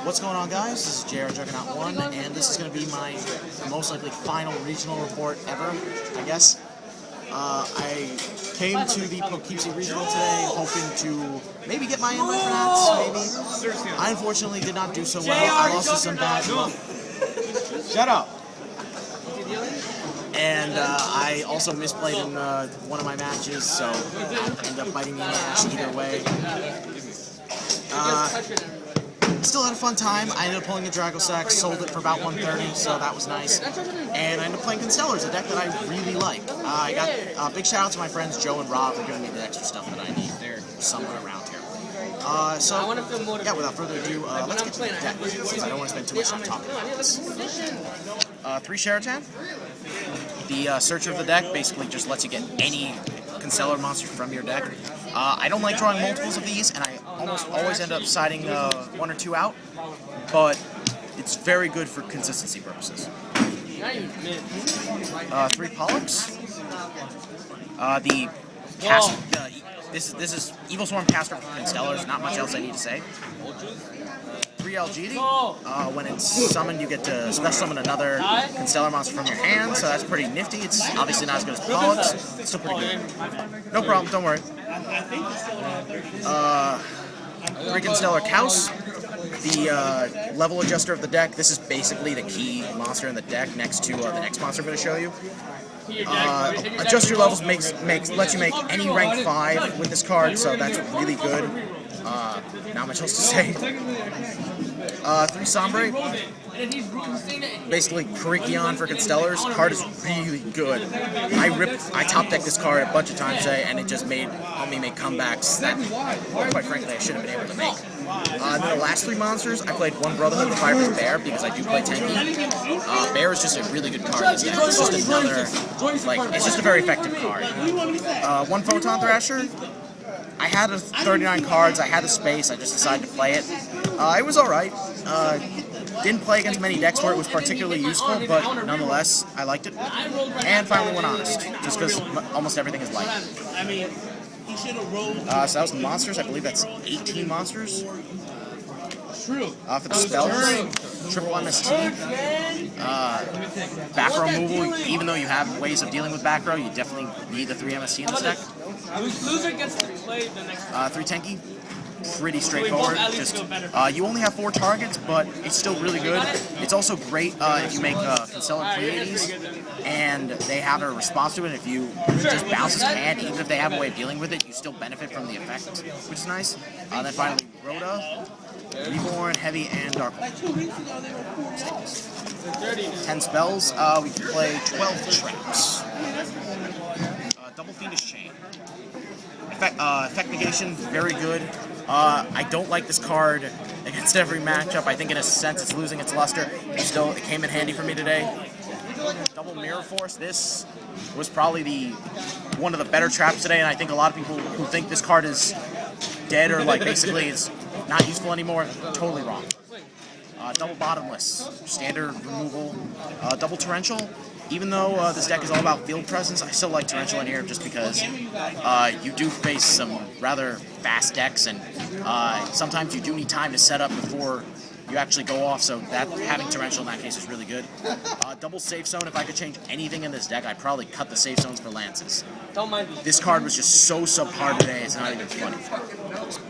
What's going on, guys? This is JR Juggernaut 1, and this is going to be my most likely final regional report ever, I guess. I came to the Poughkeepsie regional today hoping to maybe get my invite for Nats, maybe. I unfortunately did not do so well. I lost to some bad luck. Shut up! And I also misplayed in one of my matches, so that ended up biting me in the ass either way. Still had a fun time. I ended up pulling a Dragosack, sold it for about 130, so that was nice. And I ended up playing Constellars, a deck that I really like. I got a big shout out to my friends Joe and Rob for giving me the extra stuff that I need. They're somewhere around here. Yeah, without further ado, let's get to the deck, because I don't want to spend too much time talking about this. 3 Sheratan. The searcher of the deck basically just lets you get any Constellar monster from your deck. I don't like drawing multiples of these, and I almost always end up siding 1 or 2 out, but it's very good for consistency purposes. 3 Pollux. This is Evil Swarm Caster for Constellars, not much else I need to say. 3 Algidi. When it's summoned, you get to special summon another Constellar monster from your hand, so that's pretty nifty. It's obviously not as good as Pollux. It's still pretty good. No problem, don't worry. 3 Constellar Kaus. The level adjuster of the deck. This is basically the key monster in the deck next to the next monster I'm going to show you. Adjust your levels lets you make any rank 5 with this card, so that's really good. Not much else to say. 3 Sombre. Basically Perikion for Constellars. Card is really good. I top decked this card a bunch of times today, and it just helped me make comebacks that, quite frankly, I should have been able to make. Then the last 3 monsters, I played 1 Brotherhood of Fire's Bear because I do play Tenki. Bear is just a really good card in this deck. It's just another, it's just a very effective card. 1 Photon Thrasher. I had 39 cards, I had the space, I just decided to play it. It was alright. Didn't play against many decks where it was particularly useful, but nonetheless, I liked it. And finally went Honest, just because almost everything is light. So that was the monsters, I believe that's 18 monsters. For the spells, triple MST, back row removal. Even though you have ways of dealing with back row, you definitely need the 3 MST in this deck. 3 Tenki, pretty straightforward. Just you only have 4 targets, but it's still really good. It's also great if you make Constellar Pleiades, and they have a response to it. If you just bounce his hand, even if they have a way of dealing with it, you still benefit from the effect, which is nice. Then finally, Rhoda, Reborn, Heavy, and Dark. 10 spells. We can play 12 traps. Double Fiendish Chain. Effect negation, very good. I don't like this card against every matchup. I think in a sense it's losing its luster. Still, it came in handy for me today. Double Mirror Force. This was probably one of the better traps today, and I think a lot of people who think this card is dead or basically is not useful anymore, totally wrong. Double Bottomless, standard removal. Double Torrential. Even though this deck is all about field presence, I still like Torrential in here just because you do face some rather fast decks, and sometimes you do need time to set up before you actually go off, so that having Torrential in that case is really good. Double Safe Zone. If I could change anything in this deck, I'd probably cut the Safe Zones for Lances. This card was just so subpar today, it's not even funny.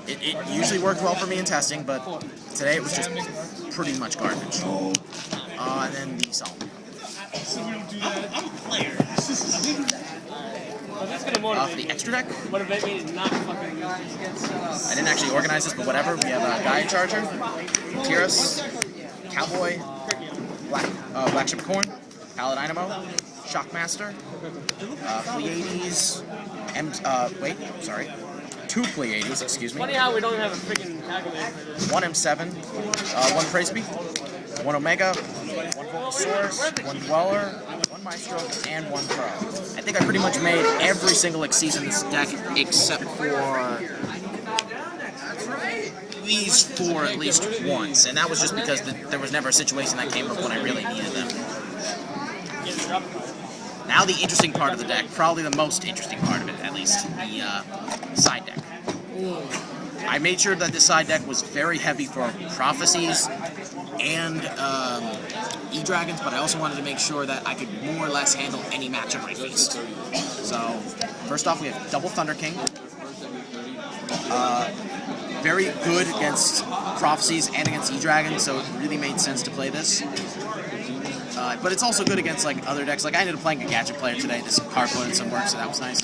It usually worked well for me in testing, but today it was just pretty much garbage. And then the Solomon. I'm a player. For the extra deck, I didn't actually organize this, but whatever. We have Gaia Charger, Tiras, Cowboy, Black Corn, Paladinamo, Shockmaster, Pleiades, 2 Pleiades, excuse me. Funny how we don't have a freaking calculator for this. 1 M7, 1 Praiseby, 1 Omega, 1 Volcasaurus, 1 Dweller, 1 Maestro, and 1 Pro. I think I pretty much made every single Xyz in this deck except for these 4 at least once, and that was just because there was never a situation that came up when I really needed them. Now the interesting part of the deck, probably the most interesting part of it at least, the side deck. I made sure that this side deck was very heavy for Prophecies, and E-Dragons, but I also wanted to make sure that I could more or less handle any matchup I faced. So, first off, we have double Thunder King. Very good against Prophecies and against E-Dragons, so it really made sense to play this. But it's also good against like other decks. Like I ended up playing a Gadget player today. This card put in some work, so that was nice.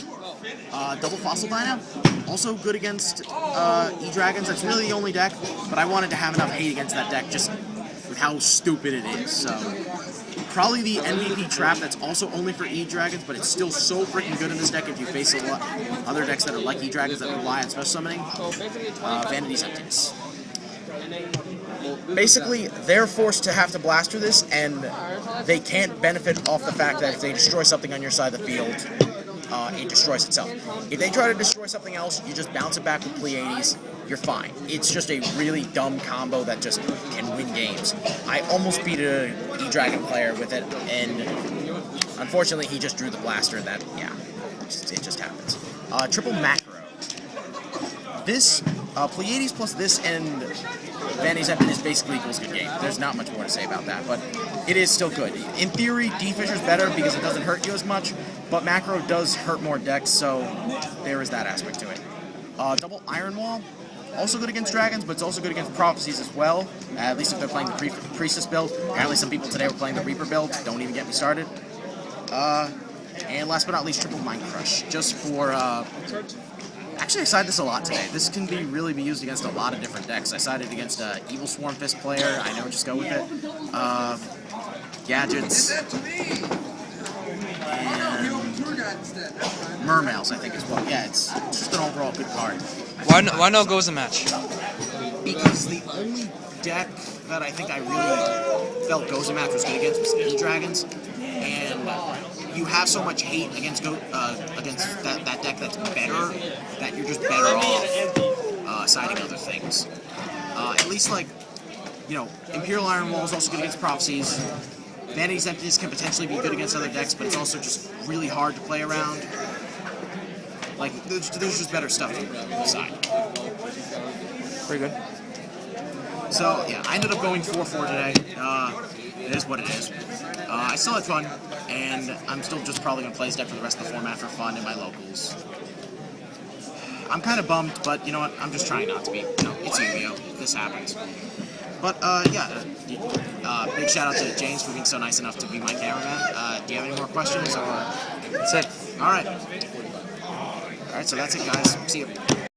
Double Fossil Dyna, also good against E-Dragons. That's really the only deck, but I wanted to have enough hate against that deck just with how stupid it is. So probably the MVP trap that's also only for E-Dragons, but it's still so freaking good in this deck if you face a lot other decks that are like E-Dragons that rely on special summoning. Vanity's Emptiness. Basically, they're forced to have to blast through this, and they can't benefit off the fact that if they destroy something on your side of the field, it destroys itself. If they try to destroy something else, you just bounce it back with Pleiades, you're fine. It's just a really dumb combo that just can win games. I almost beat an E-Dragon player with it, and unfortunately he just drew the blaster, and that, yeah, it just happens. Triple Macro. This, Pleiades plus this and Vanity's Emptiness basically equals good game. There's not much more to say about that, but it is still good. In theory, D-Fisher's better because it doesn't hurt you as much, but Macro does hurt more decks, so there is that aspect to it. Double Iron Wall, also good against Dragons, but it's also good against Prophecies as well, at least if they're playing the Priestess build. Apparently some people today were playing the Reaper build, don't even get me started. And last but not least, Triple Mind Crush, just for... Actually, I sided this a lot today. This can really be used against a lot of different decks. I sided against an Evil Swarm Fist player. I never just go with it. Gadgets. And Mermails, I think, as well. Yeah, it's just an overall good card. Why no goes a match? Because the only deck that I think I really felt goes a match was good against was E-Dragons. And you have so much hate against that deck that's better that you're just better off siding other things. At least, like, you know, Imperial Iron Wall is also good against Prophecies. Vanity's Emptiness can potentially be good against other decks, but it's also just really hard to play around. Like, there's just better stuff to side. Pretty good. So, yeah, I ended up going 4-4 today. It is what it is. I still had fun, and I'm still just probably going to play this deck for the rest of the format for fun in my locals. I'm kind of bummed, but you know what? I'm just trying not to be. You know, it's Yu-Gi-Oh! This happens. But, yeah, big shout out to James for being so nice enough to be my cameraman. Do you have any more questions? Or? That's it. Alright. Alright, so that's it, guys. See you.